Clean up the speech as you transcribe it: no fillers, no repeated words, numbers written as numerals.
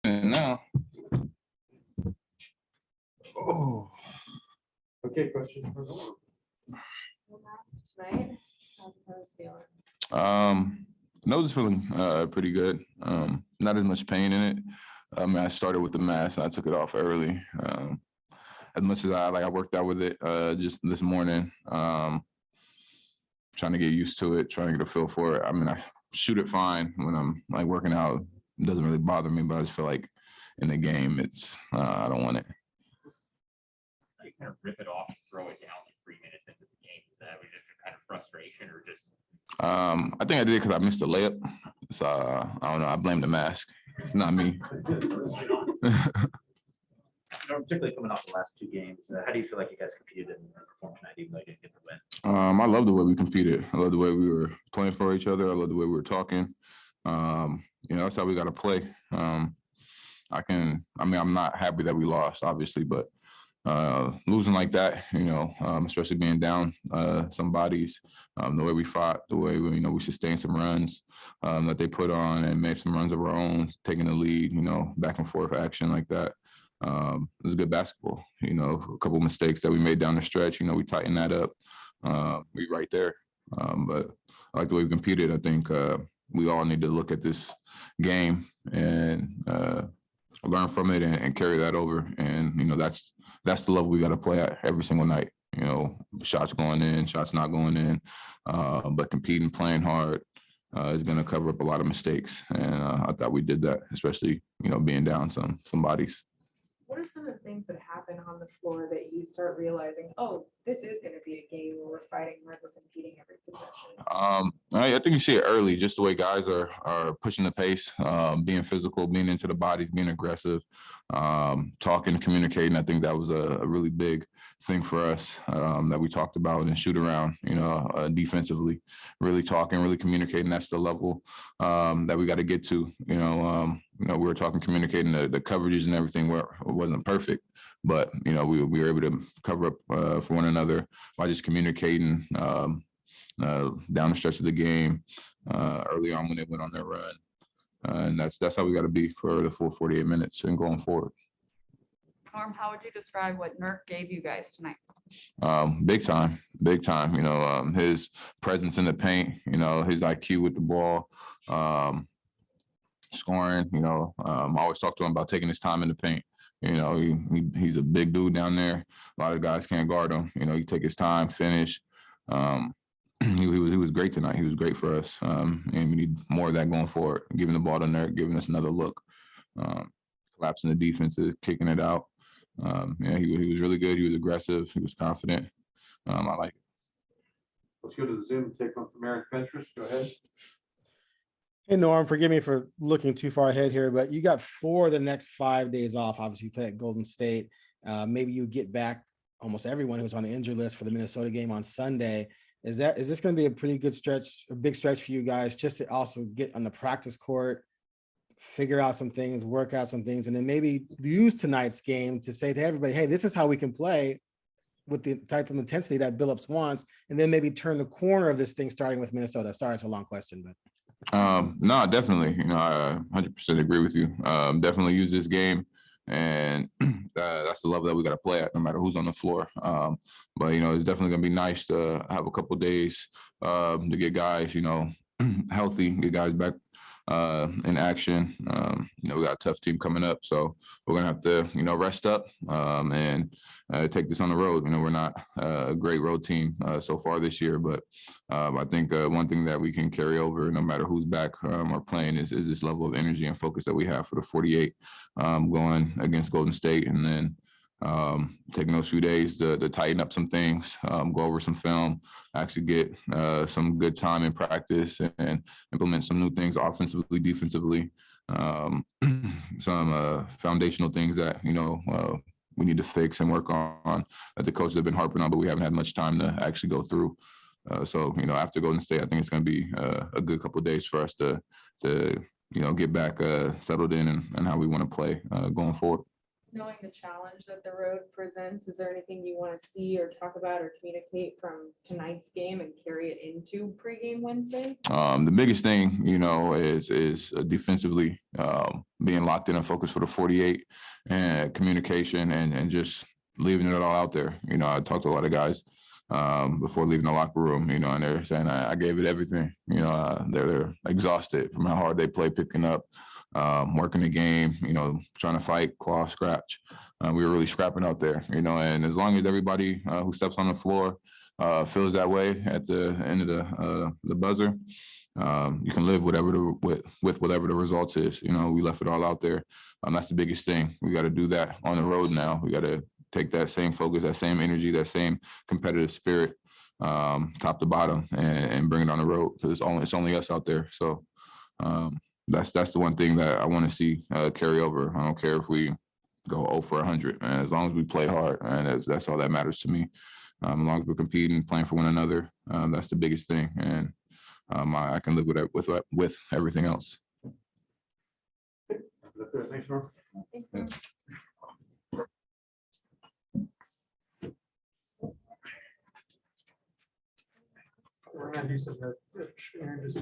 And now. Oh. Okay, questions for Norm? Tonight, how's the nose feeling? Nose is feeling pretty good. Not as much pain in it. I started with the mask and I took it off early. As much as I worked out with it just this morning. Trying to get used to it, trying to get a feel for it. I mean, I shoot it fine when I'm like working out. It doesn't really bother me, but I just feel like in the game, it's I don't want it. So you kind of rip it off and throw it down like 3 minutes into the game. Is that just kind of frustration or just? I think I did it because I missed a layup. So I don't know. I blame the mask. It's not me. Particularly coming off the last two games, how do you feel like you guys competed and performed tonight, even though you didn't get the win? I love the way we competed. I love the way we were playing for each other. I love the way we were talking. That's how we got to play. I'm not happy that we lost, obviously, but losing like that, especially being down some bodies, the way we fought, the way we sustained some runs that they put on and made some runs of our own, taking the lead, back and forth action like that. It was good basketball. A couple of mistakes that we made down the stretch. We tightened that up. We right there. But I like the way we competed. I think we all need to look at this game and learn from it and carry that over. And that's the level we got to play at every single night. Shots going in, shots not going in, but competing, playing hard is going to cover up a lot of mistakes. And I thought we did that, especially being down some bodies. What are some of the things that happen on the floor that you start realizing, oh, this is going to be a game where we're fighting hard, we're competing every possession? I think you see it early, just the way guys are pushing the pace, being physical, being into the bodies, being aggressive, talking, communicating. I think that was a really big thing for us that we talked about and shoot around, defensively, really talking, really communicating. That's the level that we got to get to. We were talking, communicating the coverages and everything where it wasn't perfect, but we were able to cover up for one another by just communicating down the stretch of the game early on when they went on their run. And that's how we got to be for the full 48 minutes and going forward. Norm, how would you describe what Nurk gave you guys tonight? Big time. His presence in the paint, his IQ with the ball, scoring, I always talk to him about taking his time in the paint. He's a big dude down there. A lot of guys can't guard him. He take his time, finish. He was great tonight. He was great for us. And we need more of that going forward, giving the ball to Nurk, giving us another look, collapsing the defenses, kicking it out. He was really good. He was aggressive. He was confident. I like it. Let's go to the Zoom and take one from Eric Ventress. Go ahead. Hey, Norm, forgive me for looking too far ahead here, but you got 4 of the next 5 days off. Obviously, you play at Golden State. Maybe you get back almost everyone who's on the injury list for the Minnesota game on Sunday. Is this going to be a pretty good stretch, a big stretch for you guys, just to also get on the practice court, figure out some things, work out some things, and then maybe use tonight's game to say to everybody, hey, this is how we can play with the type of intensity that Billups wants, and then maybe turn the corner of this thing starting with Minnesota? Sorry, it's a long question, but. No, definitely. I 100% agree with you. Definitely use this game, and that's the level that we got to play at, no matter who's on the floor. But it's definitely gonna be nice to have a couple of days to get guys, healthy, get guys back in action. We got a tough team coming up, so we're gonna have to, rest up and take this on the road. We're not a great road team so far this year, but I think one thing that we can carry over, no matter who's back or playing, is this level of energy and focus that we have for the 48 going against Golden State, and then taking those few days to tighten up some things, go over some film, actually get some good time in practice and implement some new things offensively, defensively, some foundational things that, we need to fix and work on that the coaches have been harping on, but we haven't had much time to actually go through. So, after Golden State, I think it's going to be a good couple of days for us to get back settled in and how we want to play going forward. Knowing the challenge that the road presents, is there anything you want to see or talk about or communicate from tonight's game and carry it into pregame Wednesday? The biggest thing, is defensively being locked in and focused for the 48 and communication and just leaving it all out there. I talked to a lot of guys before leaving the locker room, and they're saying I gave it everything. They're exhausted from how hard they play picking up, working the game, trying to fight, claw, scratch. We were really scrapping out there, and as long as everybody who steps on the floor feels that way at the end of the buzzer, you can live with whatever the results is. We left it all out there. That's the biggest thing. We got to do that on the road now. We got to take that same focus, that same energy, that same competitive spirit, top to bottom, and bring it on the road, because it's only us out there. So that's the one thing that I want to see carry over. I don't care if we go 0 for 100, man. As long as we play hard, and that's all that matters to me. As long as we're competing, playing for one another, that's the biggest thing, and I can live with everything else. Thanks, Norm. Thanks, Norm. We're gonna do some, Aaron, just,